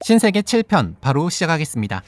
신세계 7편 바로 시작하겠습니다.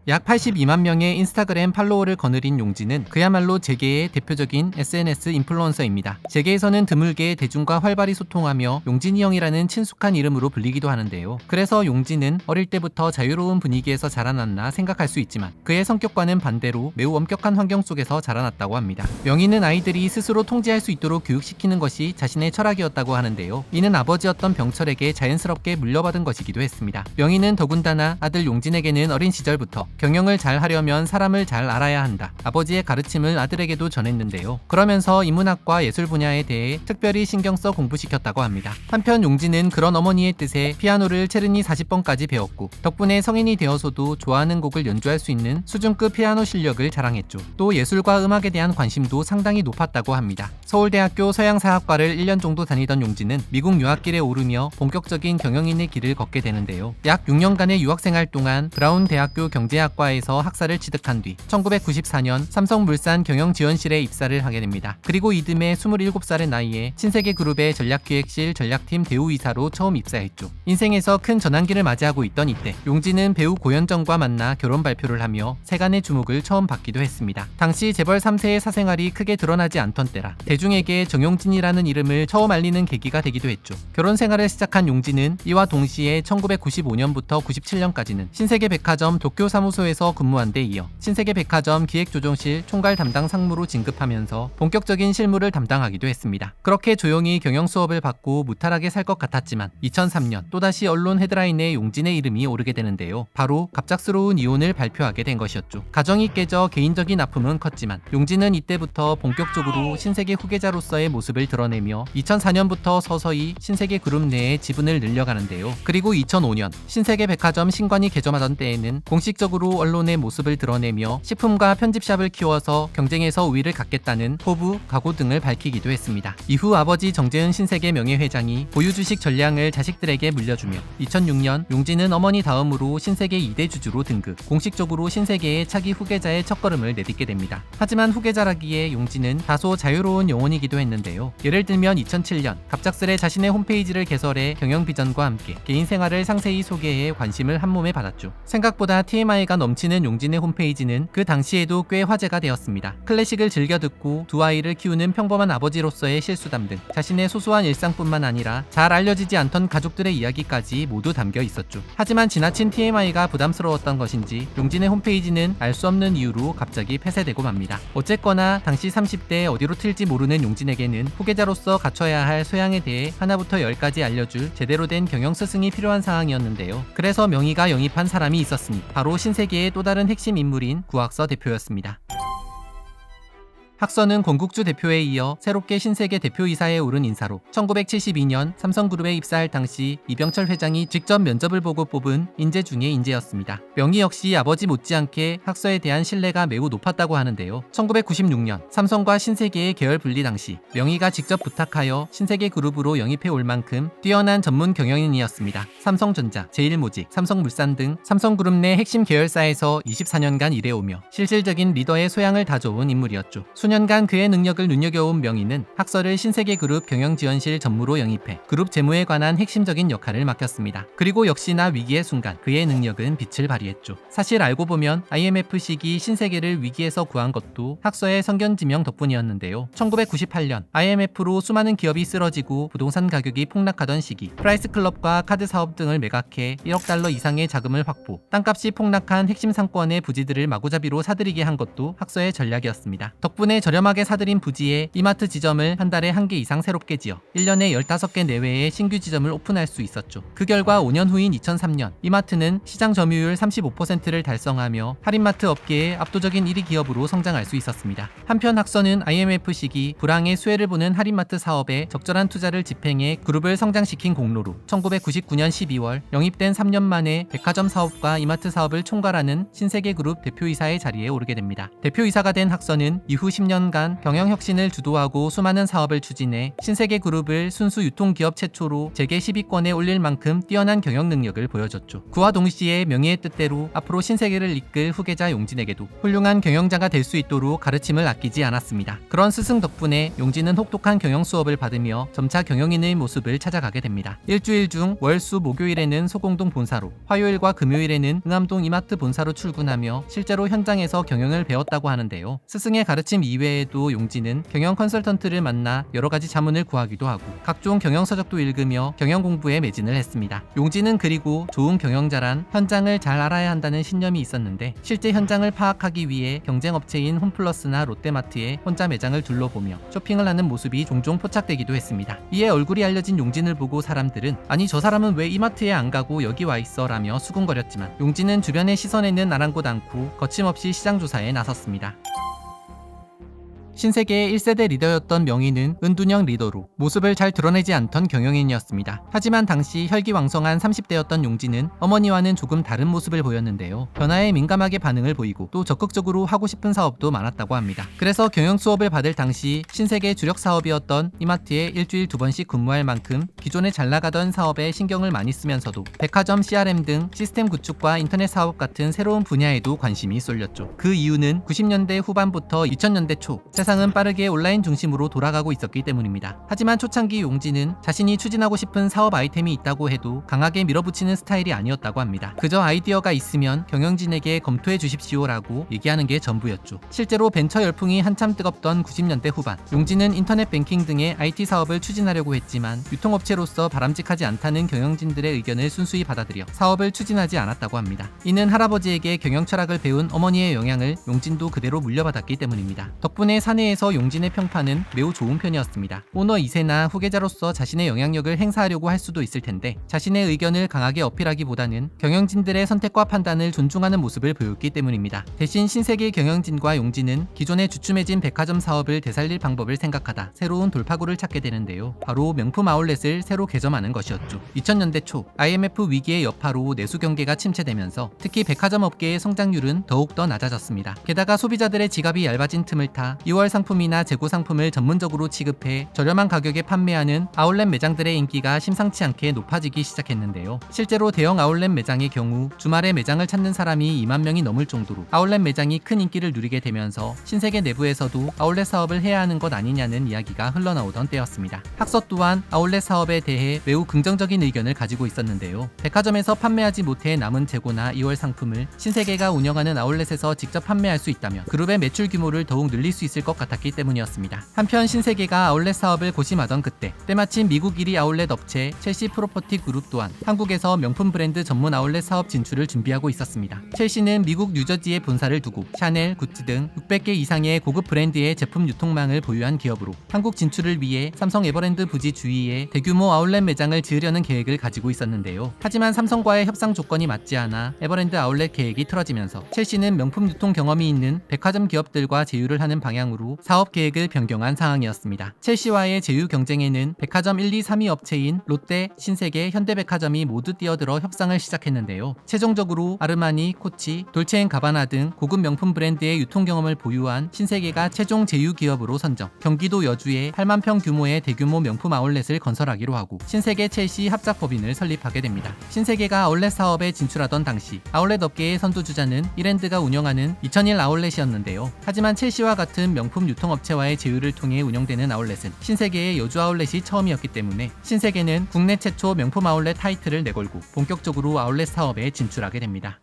약 82만 명의 인스타그램 팔로워를 거느린 용진은 그야말로 재계의 대표적인 SNS 인플루언서입니다. 재계에서는 드물게 대중과 활발히 소통하며 용진이 형이라는 친숙한 이름으로 불리기도 하는데요. 그래서 용진은 어릴 때부터 자유로운 분위기에서 자라났나 생각할 수 있지만 그의 성격과는 반대로 매우 엄격한 환경 속에서 자라났다고 합니다. 명희는 아이들이 스스로 통제할 수 있도록 교육시키는 것이 자신의 철학이었다고 하는데요. 이는 아버지였던 병철에게 자연스럽게 물려받은 것이기도 했습니다. 명희는 더군다나 아들 용진에게는 어린 시절부터 경영을 잘 하려면 사람을 잘 알아야 한다. 아버지의 가르침을 아들에게도 전했는데요. 그러면서 인문학과 예술 분야에 대해 특별히 신경 써 공부시켰다고 합니다. 한편 용진은 그런 어머니의 뜻에 피아노를 체르니 40번까지 배웠고 덕분에 성인이 되어서도 좋아하는 곡을 연주할 수 있는 수준급 피아노 실력을 자랑했죠. 또 예술과 음악에 대한 관심도 상당히 높았다고 합니다. 서울대학교 서양사학과를 1년 정도 다니던 용진은 미국 유학길에 오르며 본격적인 경영인의 길을 걷게 되는데요. 약 6년간의 유학생활 동안 브라운 대학교 경제학과에서 학사를 취득한 뒤 1994년 삼성물산 경영지원실에 입사를 하게 됩니다. 그리고 이듬해 27살의 나이에 신세계그룹의 전략기획실 전략팀 대우이사로 처음 입사했죠. 인생에서 큰 전환기를 맞이하고 있던 이때 용진은 배우 고현정과 만나 결혼 발표를 하며 세간의 주목을 처음 받기도 했습니다. 당시 재벌 3세의 사생활이 크게 드러나지 않던 때라 대중에게 정용진이라는 이름을 처음 알리는 계기가 되기도 했죠. 결혼 생활을 시작한 용진은 이와 동시에 1995년부터 97년까지는 신세계백화점 도쿄 사무소에서 근무한 데 이어 신세계백화점 기획조정실 총괄 담당 상무로 진급하면서 본격적인 실무를 담당하기도 했습니다. 그렇게 조용히 경영 수업을 받고 무탈하게 살 것 같았지만 2003년 또다시 언론 헤드라인에 용진의 이름이 오르게 되는데요. 바로 갑작스러운 이혼을 발표하게 된 것이었죠. 가정이 깨져 개인적인 아픔은 컸지만 용진은 이때부터 본격적으로 신세계 후계자로서의 모습을 드러내며 2004년부터 서서히 신세계그룹 내의 지분을 늘려가는데요. 그리고 2005년 신세계백화점 신관이 개점하던 때에는 공식적으로 언론의 모습을 드러내며 식품과 편집샵을 키워서 경쟁에서 우위를 갖겠다는 포부, 각오 등을 밝히기도 했습니다. 이후 아버지 정재은 신세계 명예회장이 보유주식 전량을 자식들에게 물려주며 2006년 용진은 어머니 다음으로 신세계 2대 주주로 등극, 공식적으로 신세계의 차기 후계자의 첫걸음을 내딛게 됩니다. 하지만 후계자라기에 용진은 다소 자유로운 영혼이기도 했는데요. 예를 들면 2007년 갑작스레 자신의 홈페이지를 개설해 경영 비전과 함께 개인 생활을 상세히 소개해 관심을 한몸에 받았죠. 생각보다 TMI가 넘치는 용진의 홈페이지는 그 당시에도 꽤 화제가 되었습니다. 클래식을 즐겨 듣고 두 아이를 키우는 평범한 아버지로서의 실수담 등 자신의 소소한 일상뿐만 아니라 잘 알려지지 않던 가족들의 이야기까지 모두 담겨 있었죠. 하지만 지나친 TMI가 부담스러웠던 것인지 용진의 홈페이지는 알 수 없는 이유로 갑자기 폐쇄되고 맙니다. 어쨌거나 당시 30대 어디로 튈지 모르는 용진에게는 후계자로서 갖춰야 할 소양에 대해 하나부터 열까지 알려줄 제대로 된 경영 스승이 필요한 상황이었는데요. 그래서 명희가 영입한 사람이 있었으니 바로 신세계의 또 다른 핵심 인물인 구학서 대표였습니다. 학서는 권국주 대표에 이어 새롭게 신세계 대표이사에 오른 인사로 1972년 삼성그룹에 입사할 당시 이병철 회장이 직접 면접을 보고 뽑은 인재 중의 인재였습니다. 명희 역시 아버지 못지않게 학서에 대한 신뢰가 매우 높았다고 하는데요. 1996년 삼성과 신세계의 계열 분리 당시 명희가 직접 부탁하여 신세계그룹으로 영입해 올 만큼 뛰어난 전문 경영인이었습니다. 삼성전자, 제일모직, 삼성물산 등 삼성그룹 내 핵심 계열사에서 24년간 일해오며 실질적인 리더의 소양을 다져온 인물이었죠. 수년간 그의 능력을 눈여겨온 명희는 학서를 신세계그룹 경영지원실 전무로 영입해 그룹 재무에 관한 핵심적인 역할을 맡겼습니다. 그리고 역시나 위기의 순간 그의 능력은 빛을 발휘했죠. 사실 알고 보면 IMF 시기 신세계를 위기에서 구한 것도 학서의 성견지명 덕분이었는데요. 1998년 IMF로 수많은 기업이 쓰러지고 부동산 가격이 폭락하던 시기 프라이스클럽과 카드 사업 등을 매각해 1억 달러 이상의 자금을 확보, 땅값이 폭락한 핵심 상권의 부지들을 마구잡이로 사들이게 한 것도 학서의 전략이었습니다. 덕분에 저렴하게 사들인 부지에 이마트 지점을 한 달에 1개 이상 새롭게 지어 1년에 15개 내외의 신규 지점을 오픈할 수 있었죠. 그 결과 5년 후인 2003년 이마트는 시장 점유율 35%를 달성하며 할인마트 업계의 압도적인 1위 기업으로 성장할 수 있었습니다. 한편 학서는 IMF 시기 불황의 수혜를 보는 할인마트 사업에 적절한 투자를 집행해 그룹을 성장시킨 공로로 1999년 12월 영입된 3년 만에 백화점 사업과 이마트 사업을 총괄하는 신세계그룹 대표이사의 자리에 오르게 됩니다. 대표이사가 된 학서는 이후 10년 20년간 경영혁신을 주도하고 수많은 사업을 추진해 신세계그룹을 순수 유통기업 최초로 재계 10위권에 올릴 만큼 뛰어난 경영 능력을 보여줬죠. 그와 동시에 명의의 뜻대로 앞으로 신세계를 이끌 후계자 용진에게도 훌륭한 경영자가 될 수 있도록 가르침을 아끼지 않았습니다. 그런 스승 덕분에 용진은 혹독한 경영 수업을 받으며 점차 경영인의 모습을 찾아가게 됩니다. 일주일 중 월, 수, 목요일에는 소공동 본사로, 화요일과 금요일에는 응암동 이마트 본사로 출근하며 실제로 현장에서 경영을 배웠다고 하는데요. 스승의 가르침 이외에도 용진은 경영 컨설턴트를 만나 여러 가지 자문을 구하기도 하고 각종 경영 서적도 읽으며 경영 공부에 매진을 했습니다. 용진은 그리고 좋은 경영자란 현장을 잘 알아야 한다는 신념이 있었는데 실제 현장을 파악하기 위해 경쟁업체인 홈플러스나 롯데마트에 혼자 매장을 둘러보며 쇼핑을 하는 모습이 종종 포착되기도 했습니다. 이에 얼굴이 알려진 용진을 보고 사람들은 아니 저 사람은 왜 이마트에 안 가고 여기 와 있어 라며 수군거렸지만 용진은 주변의 시선에는 아랑곳 않고 거침없이 시장 조사에 나섰습니다. 신세계의 1세대 리더였던 명희는 은둔형 리더로 모습을 잘 드러내지 않던 경영인이었습니다. 하지만 당시 혈기왕성한 30대였던 용진은 어머니와는 조금 다른 모습을 보였는데요. 변화에 민감하게 반응을 보이고 또 적극적으로 하고 싶은 사업도 많았다고 합니다. 그래서 경영 수업을 받을 당시 신세계 주력 사업이었던 이마트에 일주일 2번씩 근무할 만큼 기존에 잘 나가던 사업에 신경을 많이 쓰면서도 백화점 CRM 등 시스템 구축과 인터넷 사업 같은 새로운 분야에도 관심이 쏠렸죠. 그 이유는 90년대 후반부터 2000년대 초 세상은 빠르게 온라인 중심으로 돌아가고 있었기 때문입니다. 하지만 초창기 용진은 자신이 추진하고 싶은 사업 아이템이 있다고 해도 강하게 밀어붙이는 스타일이 아니었다고 합니다. 그저 아이디어가 있으면 경영진에게 검토해 주십시오라고 얘기하는 게 전부였죠. 실제로 벤처 열풍이 한참 뜨겁던 90년대 후반, 용진은 인터넷 뱅킹 등의 IT 사업을 추진하려고 했지만 유통업체로서 바람직하지 않다는 경영진들의 의견을 순수히 받아들여 사업을 추진하지 않았다고 합니다. 이는 할아버지에게 경영 철학을 배운 어머니의 영향을 용진도 그대로 물려받았기 때문입니다. 덕분에 사내에서 용진의 평판은 매우 좋은 편이었습니다. 오너 2세나 후계자로서 자신의 영향력을 행사하려고 할 수도 있을 텐데 자신의 의견을 강하게 어필하기보다는 경영진들의 선택과 판단을 존중하는 모습을 보였기 때문입니다. 대신 신세계 경영진과 용진은 기존에 주춤해진 백화점 사업을 되살릴 방법을 생각하다 새로운 돌파구를 찾게 되는데요. 바로 명품 아울렛을 새로 개점하는 것이었죠. 2000년대 초 IMF 위기의 여파로 내수 경계가 침체되면서 특히 백화점 업계의 성장률은 더욱더 낮아졌습니다. 게다가 소비자들의 지갑이 얇아진 틈을 타 2월 상품이나 재고 상품을 전문적으로 취급해 저렴한 가격에 판매하는 아울렛 매장들의 인기가 심상치 않게 높아지기 시작했는데요. 실제로 대형 아울렛 매장의 경우 주말에 매장을 찾는 사람이 2만 명이 넘을 정도로 아울렛 매장이 큰 인기를 누리게 되면서 신세계 내부에서도 아울렛 사업을 해야 하는 것 아니냐는 이야기가 흘러나오던 때였습니다. 학서 또한 아울렛 사업에 대해 매우 긍정적인 의견을 가지고 있었는데요. 백화점에서 판매하지 못해 남은 재고나 2월 상품을 신세계가 운영하는 아울렛에서 직접 판매할 수 있다면 그룹의 매출 규모를 더욱 늘릴 수 있을 것 같았기 때문이었습니다. 한편 신세계가 아울렛 사업을 고심하던 그때 때마침 미국 1위 아울렛 업체 첼시 프로퍼티 그룹 또한 한국에서 명품 브랜드 전문 아울렛 사업 진출을 준비하고 있었습니다. 첼시는 미국 뉴저지에 본사를 두고 샤넬, 구찌 등 600개 이상의 고급 브랜드의 제품 유통망을 보유한 기업으로 한국 진출을 위해 삼성 에버랜드 부지 주위에 대규모 아울렛 매장을 지으려는 계획을 가지고 있었는데요. 하지만 삼성과의 협상 조건이 맞지 않아 에버랜드 아울렛 계획이 틀어지면서 첼시는 명품 유통 경험이 있는 백화점 기업들과 제휴를 하는 방향으로 사업 계획을 변경한 상황이었습니다. 첼시와의 제휴 경쟁에는 백화점 1, 2, 3위 업체인 롯데, 신세계, 현대백화점이 모두 뛰어들어 협상을 시작했는데요. 최종적으로 아르마니, 코치, 돌체앤가바나 등 고급 명품 브랜드의 유통 경험을 보유한 신세계가 최종 제휴 기업으로 선정, 경기도 여주에 8만 평 규모의 대규모 명품 아울렛을 건설하기로 하고 신세계 첼시 합작법인을 설립하게 됩니다. 신세계가 아울렛 사업에 진출하던 당시 아울렛 업계의 선두주자는 이랜드가 운영하는 2001 아울렛이었는데요. 하지만 첼시와 같은 명품 유통업체와의 제휴를 통해 운영되는 아울렛은 신세계의 여주 아울렛이 처음이었기 때문에 신세계는 국내 최초 명품 아울렛 타이틀을 내걸고 본격적으로 아울렛 사업에 진출하게 됩니다.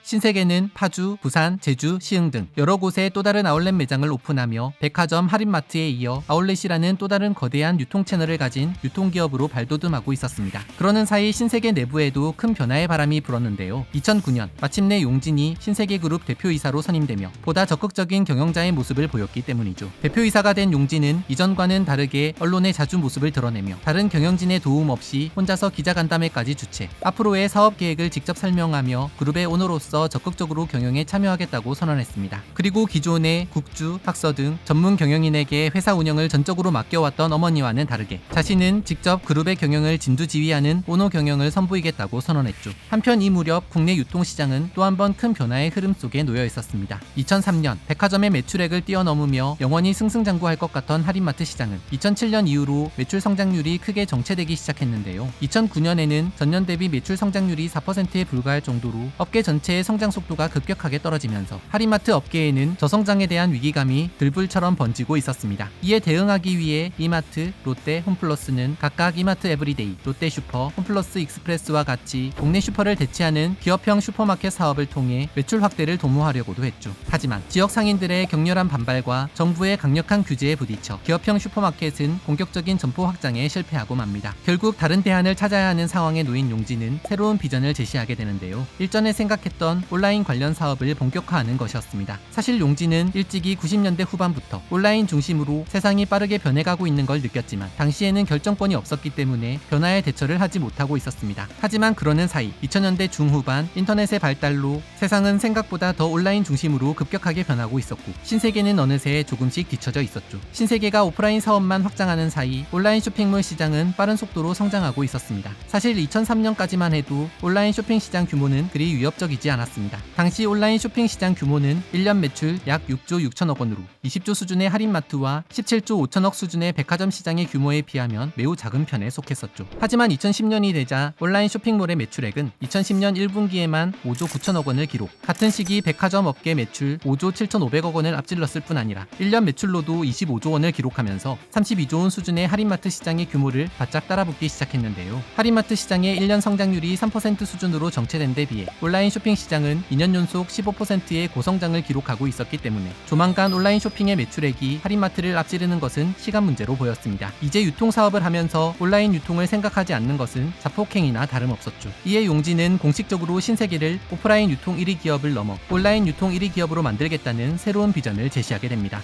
신세계는 파주, 부산, 제주, 시흥 등 여러 곳에 또 다른 아울렛 매장을 오픈하며 백화점, 할인마트에 이어 아울렛이라는 또 다른 거대한 유통 채널을 가진 유통기업으로 발돋움하고 있었습니다. 그러는 사이 신세계 내부에도 큰 변화의 바람이 불었는데요. 2009년 마침내 용진이 신세계그룹 대표이사로 선임되며 보다 적극적인 경영자의 모습을 보였기 때문이죠. 대표이사가 된 용진은 이전과는 다르게 언론에 자주 모습을 드러내며 다른 경영진의 도움 없이 혼자서 기자간담회까지 주최, 앞으로의 사업 계획을 직접 설명하며 그룹의 오너로서 주체로서 적극적으로 경영에 참여하겠다고 선언했습니다. 그리고 기존의 국주, 학서 등 전문 경영인에게 회사 운영을 전적으로 맡겨왔던 어머니와는 다르게 자신은 직접 그룹의 경영을 진두지휘하는 오너 경영을 선보이겠다고 선언했죠. 한편 이 무렵 국내 유통시장은 또 한 번 큰 변화의 흐름 속에 놓여 있었습니다. 2003년 백화점의 매출액을 뛰어넘으며 영원히 승승장구할 것 같던 할인마트 시장은 2007년 이후로 매출 성장률이 크게 정체되기 시작했는데요. 2009년에는 전년 대비 매출 성장률이 4%에 불과할 정도로 업계 전체의 성장 속도가 급격하게 떨어지면서 할인마트 업계에는 저성장에 대한 위기감이 들불처럼 번지고 있었습니다. 이에 대응하기 위해 이마트, 롯데, 홈플러스는 각각 이마트 에브리데이, 롯데슈퍼, 홈플러스 익스프레스와 같이 동네 슈퍼를 대체하는 기업형 슈퍼마켓 사업을 통해 매출 확대를 도모하려고도 했죠. 하지만 지역 상인들의 격렬한 반발과 정부의 강력한 규제에 부딪혀 기업형 슈퍼마켓은 공격적인 점포 확장에 실패하고 맙니다. 결국 다른 대안을 찾아야 하는 상황에 놓인 용진은 새로운 비전을 제시하게 되는데요. 일전에 생각했던 온라인 관련 사업을 본격화하는 것이었습니다. 사실 용진은 일찍이 90년대 후반부터 온라인 중심으로 세상이 빠르게 변해가고 있는 걸 느꼈지만 당시에는 결정권이 없었기 때문에 변화에 대처를 하지 못하고 있었습니다. 하지만 그러는 사이 2000년대 중후반 인터넷의 발달로 세상은 생각보다 더 온라인 중심으로 급격하게 변하고 있었고 신세계는 어느새 조금씩 뒤처져 있었죠. 신세계가 오프라인 사업만 확장하는 사이 온라인 쇼핑몰 시장은 빠른 속도로 성장하고 있었습니다. 사실 2003년까지만 해도 온라인 쇼핑 시장 규모는 그리 위협적이지 않았습니다. 당시 온라인 쇼핑 시장 규모는 1년 매출 약 6조 6천억 원으로 20조 수준의 할인마트와 17조 5천억 수준의 백화점 시장의 규모에 비하면 매우 작은 편에 속했었죠. 하지만 2010년이 되자 온라인 쇼핑몰의 매출액은 2010년 1분기에만 5조 9천억 원을 기록, 같은 시기 백화점 업계 매출 5조 7,500억 원을 앞질렀을 뿐 아니라 1년 매출로도 25조 원을 기록하면서 32조 원 수준의 할인마트 시장의 규모를 바짝 따라붙기 시작했는데요. 할인마트 시장의 1년 성장률이 3% 수준으로 정체된 데 비해 온라인 쇼핑 시장은 2년 연속 15%의 고성장을 기록하고 있었기 때문에 조만간 온라인 쇼핑의 매출액이 할인마트를 앞지르는 것은 시간 문제로 보였습니다. 이제 유통사업을 하면서 온라인 유통을 생각하지 않는 것은 자폭행위나 다름없었죠. 이에 용진은 공식적으로 신세계를 오프라인 유통 1위 기업을 넘어 온라인 유통 1위 기업으로 만들겠다는 새로운 비전을 제시하게 됩니다.